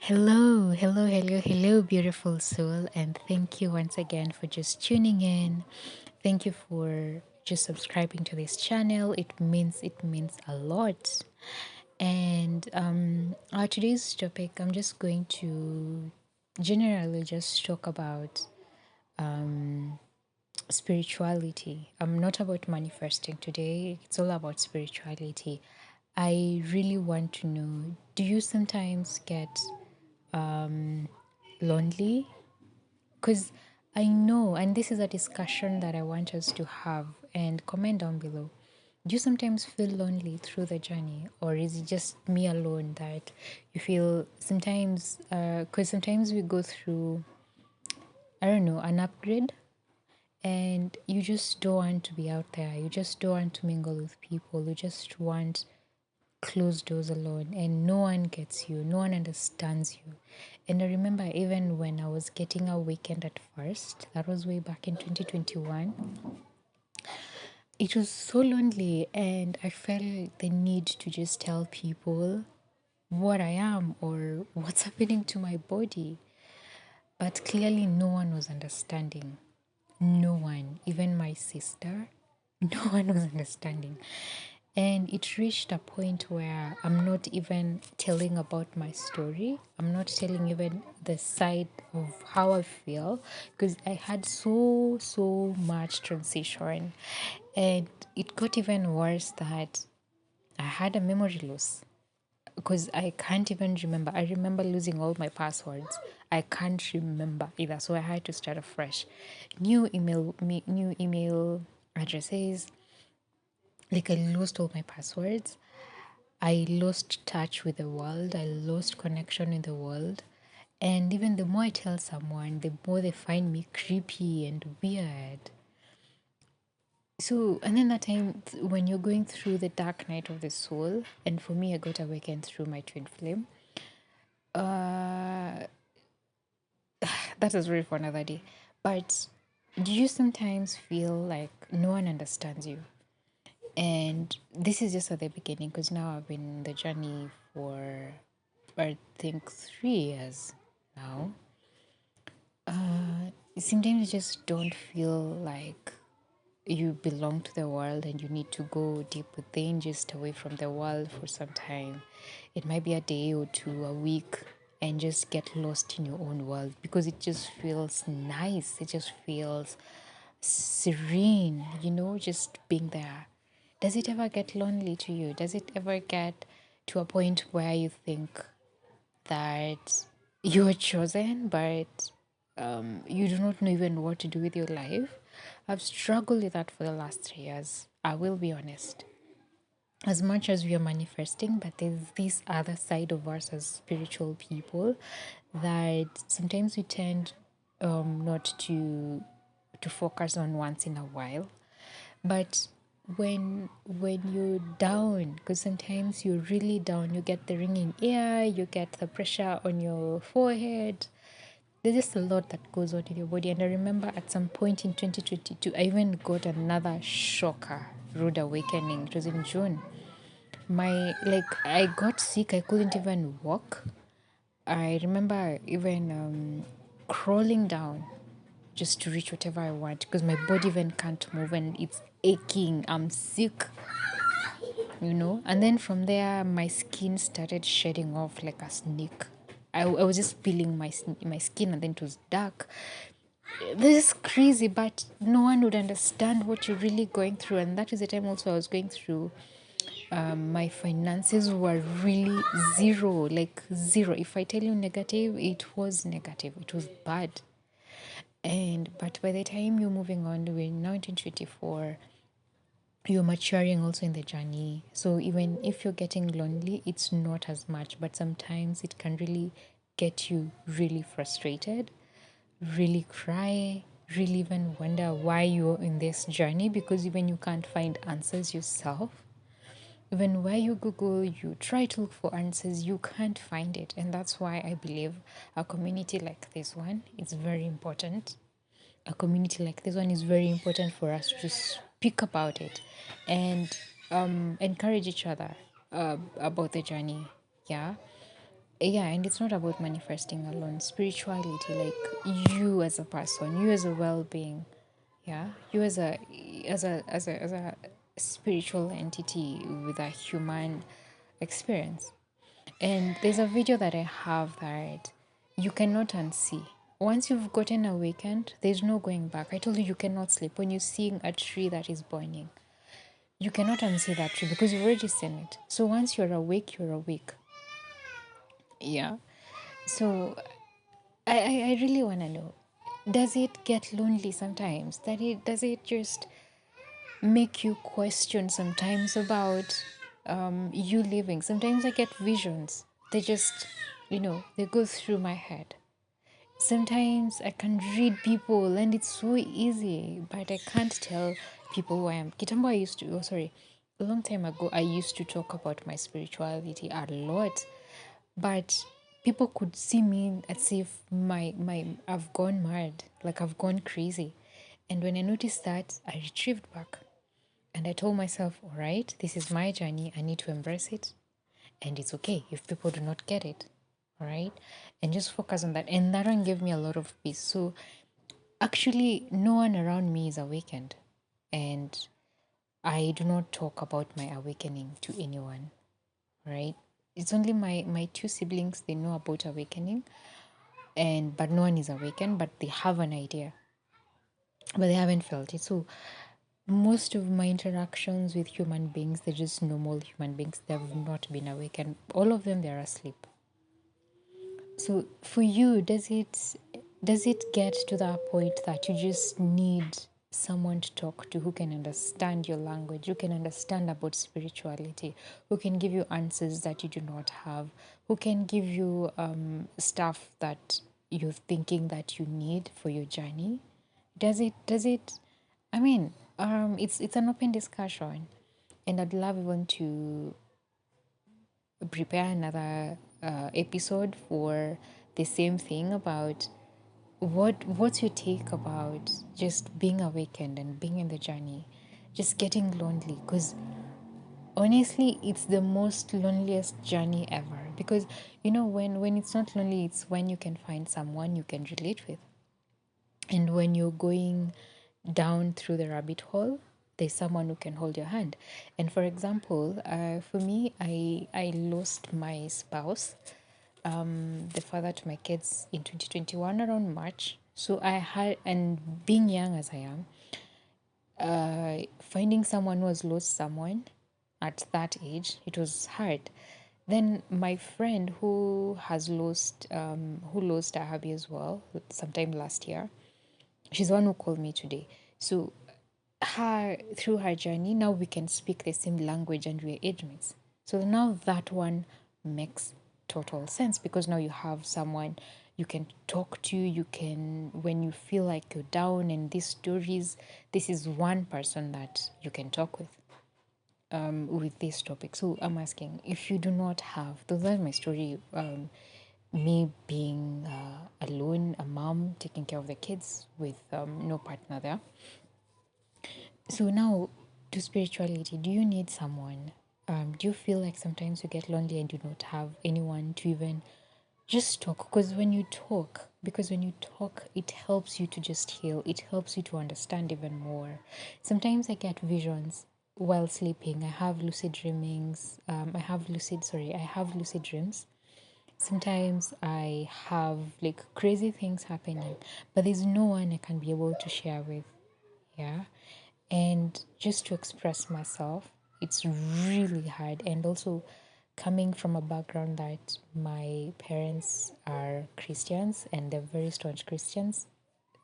Hello, hello, hello, hello, beautiful soul, and thank you once again for just tuning in. Thank you for just subscribing to this channel. It means a lot. And our today's topic, I'm just going to generally just talk about spirituality. I'm not about manifesting today. It's all about spirituality. I really want to know, do you sometimes get lonely? Because I know, and this is a discussion that I want us to have, and comment down below. Do you sometimes feel lonely through the journey, or is it just me alone that you feel sometimes? Because sometimes we go through, I don't know, an upgrade, and you just don't want to be out there. You just don't want to mingle with people. You just want close doors alone, and no one gets you, no one understands you. And I remember even when I was getting a weekend at first, that was way back in 2021, it was so lonely, and I felt the need to just tell people what I am or what's happening to my body. But clearly, no one was understanding. No one, even my sister, no one was understanding. And it reached a point where I'm not even telling about my story. I'm not telling even the side of how I feel because I had so much transition. And it got even worse that I had a memory loss because I can't even remember. I remember losing all my passwords. I can't remember either, so I had to start afresh. New email addresses. Like I lost all my passwords. I lost touch with the world. I lost connection with the world. And even the more I tell someone, the more they find me creepy and weird. So, and then that time when you're going through the dark night of the soul, and for me, I got awakened through my twin flame. Uh, that is really for another day. But do you sometimes feel like no one understands you? And this is just at the beginning because now I've been in the journey for, I think, 3 years now. Sometimes you just don't feel like you belong to the world and you need to go deep within, just away from the world for some time. It might be a day or two, a week, and just get lost in your own world because it just feels nice. It just feels serene, just being there. Does it ever get lonely to you? Does it ever get to a point where you think that you're chosen, but you do not know even what to do with your life? I've struggled with that for the last 3 years. I will be honest. As much as we are manifesting, but there's this other side of us as spiritual people that sometimes we tend not to focus on once in a while. But when you're down, because sometimes you're really down, you get the ringing ear, you get the pressure on your forehead. There's just a lot that goes on in your body. And I remember at some point in 2022, I even got another shocker, rude awakening. It was in June. I got sick, I couldn't even walk. I remember even crawling down just to reach whatever I want because my body even can't move and it's aching. I'm sick. And then from there, my skin started shedding off like a snake. I was just peeling my skin and then it was dark. This is crazy, but no one would understand what you're really going through. And that is the time also I was going through. My finances were really zero, like zero. If I tell you negative, it was negative. It was bad. But by the time you're moving on, we're now in 2024, you're maturing also in the journey. So even if you're getting lonely, it's not as much, but sometimes it can really get you really frustrated, really cry, really even wonder why you're in this journey because even you can't find answers yourself. Even where you Google, you try to look for answers, you can't find it. And that's why I believe a community like this one is very important. A community like this one is very important for us to speak about it and encourage each other about the journey. Yeah. Yeah, and it's not about manifesting alone. Spirituality, like you as a person, you as a well-being, yeah, you as a spiritual entity with a human experience. And there's a video that I have that you cannot unsee. Once you've gotten awakened, there's no going back. I told you you cannot sleep when you're seeing a tree that is burning. You cannot unsee that tree because you've already seen it. So once you're awake, you're awake. Yeah. So I really want to know, does it get lonely sometimes? Does it just make you question sometimes about you living? Sometimes I get visions. They just, they go through my head. Sometimes I can read people and it's so easy, but I can't tell people who I am. Kitambo, a long time ago, I used to talk about my spirituality a lot, but people could see me as if I've gone mad, like I've gone crazy. And when I noticed that, I retrieved back and I told myself, all right, this is my journey. I need to embrace it. And it's okay if people do not get it. All right. And just focus on that. And that one gave me a lot of peace. So actually, no one around me is awakened. And I do not talk about my awakening to anyone. Right. It's only my two siblings, they know about awakening. And but no one is awakened, but they have an idea. But they haven't felt it. So most of my interactions with human beings, they're just normal human beings. They've not been awakened. All of them, they're asleep. So for you, does it get to that point that you just need someone to talk to who can understand your language, who can understand about spirituality, who can give you answers that you do not have, who can give you stuff that you're thinking that you need for your journey? Does it I mean, it's an open discussion, and I'd love even to prepare another episode for the same thing about what's your take about just being awakened and being in the journey, just getting lonely, because honestly it's the most loneliest journey ever, because when it's not lonely, it's when you can find someone you can relate with. And when you're going down through the rabbit hole, there's someone who can hold your hand. And for example, for me, I lost my spouse, the father to my kids, in 2021 around March. So I had, and being young as I am, finding someone who has lost someone at that age, it was hard. Then my friend who lost a hubby as well, sometime last year, she's the one who called me today. So her through her journey, now we can speak the same language and we're age mates. So now that one makes total sense, because now you have someone you can talk to. You can, when you feel like you're down and these stories, this is one person that you can talk with this topic. So I'm asking, if you do not have, so that's my story. Me being alone, a mom taking care of the kids with no partner there. So now, to spirituality, do you need someone? Do you feel like sometimes you get lonely and you don't have anyone to even just talk? Because when you talk, it helps you to just heal. It helps you to understand even more. Sometimes I get visions while sleeping. I have lucid dreamings. I have lucid dreams. Sometimes I have like crazy things happening, but there's no one I can be able to share with. Yeah. And just to express myself, it's really hard. And also, coming from a background that my parents are Christians and they're very staunch Christians,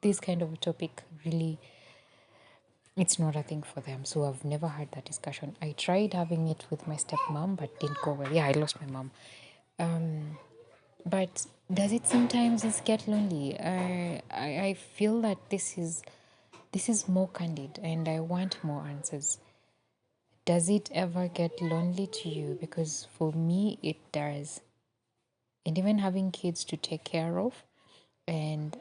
this kind of a topic really, it's not a thing for them. So I've never had that discussion. I tried having it with my stepmom, but didn't go well. Yeah, I lost my mom. But does it sometimes just get lonely? I feel that this is more candid, and I want more answers. Does it ever get lonely to you? Because for me, it does. And even having kids to take care of, and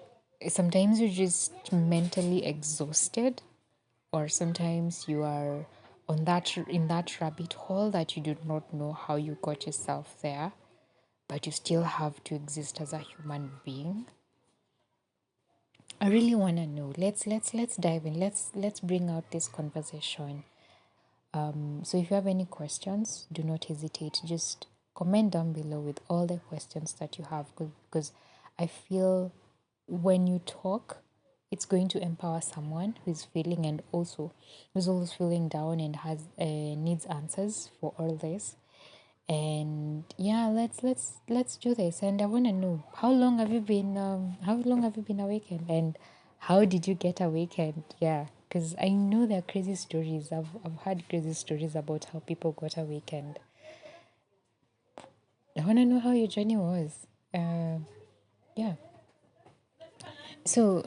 sometimes you're just mentally exhausted, or sometimes you are in that rabbit hole that you do not know how you got yourself there. but you still have to exist as a human being? I really want to know. Let's dive in. Let's bring out this conversation. So if you have any questions, do not hesitate. Just comment down below with all the questions that you have, because I feel when you talk, it's going to empower someone who's feeling, and also who's always feeling down and has needs answers for all this. And yeah, let's do this. And I want to know, how long have you been awakened, and how did you get awakened? Yeah, because I know there are crazy stories. I've heard crazy stories about how people got awakened. I want to know how your journey was. Yeah. So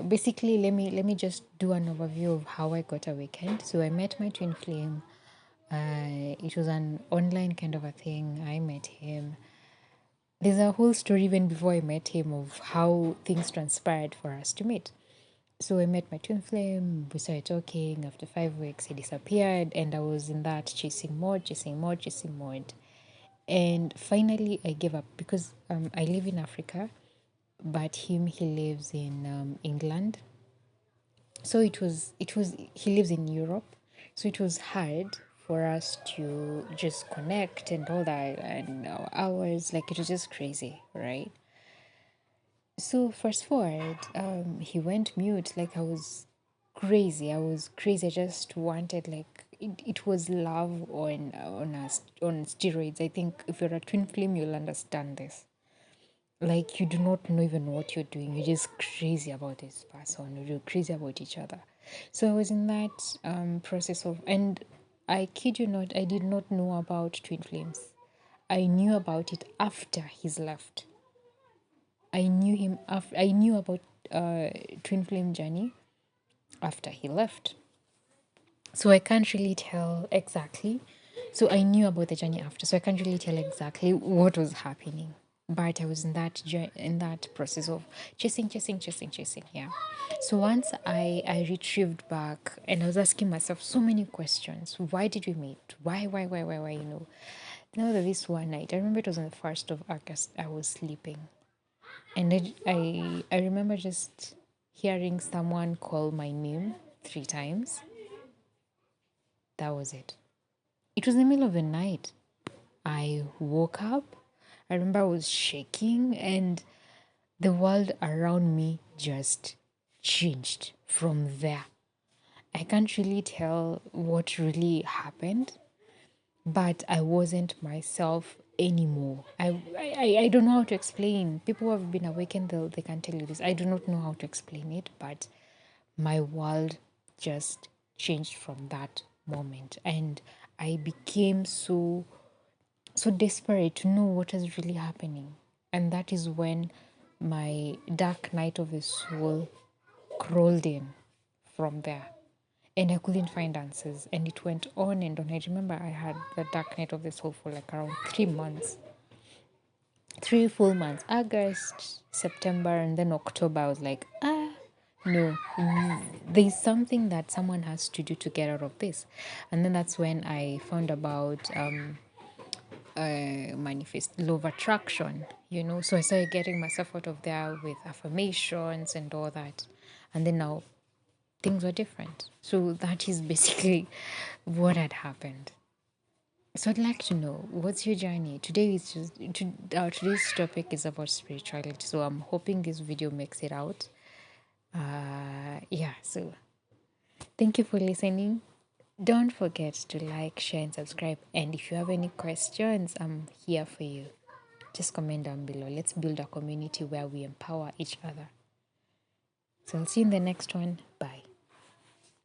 basically, let me just do an overview of how I got awakened. So I met my twin flame. It was an online kind of a thing. I met him. There's a whole story even before I met him of how things transpired for us to meet. So I met my twin flame, we started talking. After 5 weeks, he disappeared, and I was in that chasing mode, chasing mode, chasing mode. And finally, I gave up because I live in Africa, but he lives in England. So he lives in Europe, so it was hard for us to just connect and all that, and our hours, like it was just crazy, right? So fast forward, he went mute. Like I was crazy. I just wanted, like, it was love on steroids. I think if you're a twin flame, you'll understand this. Like, you do not know even what you're doing. You're just crazy about this person. You're crazy about each other. So I was in that process of, and I kid you not, I did not know about twin flames. I knew about it after he's left. I knew about twin flame journey after he left. So I can't really tell exactly. So I knew about the journey after. So I can't really tell exactly what was happening. But I was in in that process of chasing, chasing, chasing, chasing. Yeah. So once I retrieved back, and I was asking myself so many questions. Why did we meet? Why? You know. Now that this one night, I remember it was on the 1st of August. I was sleeping, and I remember just hearing someone call my name 3 times. That was it. It was in the middle of the night. I woke up. I remember I was shaking, and the world around me just changed from there. I can't really tell what really happened, but I wasn't myself anymore. I don't know how to explain. People who have been awakened, they can tell you this. I do not know how to explain it, but my world just changed from that moment. And I became so desperate to know what is really happening. And that is when my dark night of the soul crawled in from there. And I couldn't find answers. And it went on and on. I remember I had the dark night of the soul for like around 3 months. 3 full months. August, September, and then October. I was like, no, there's something that someone has to do to get out of this. And then that's when I found about manifest law of attraction, you know. So I started getting myself out of there with affirmations and all that. And then now things were different. So that is basically what had happened. So I'd like to know, what's your journey? Today's topic is about spirituality. So I'm hoping this video makes it out. Yeah, so thank you for listening. Don't forget to like, share, and subscribe. And if you have any questions, I'm here for you. Just comment down below. Let's build a community where we empower each other. So I'll see you in the next one. Bye.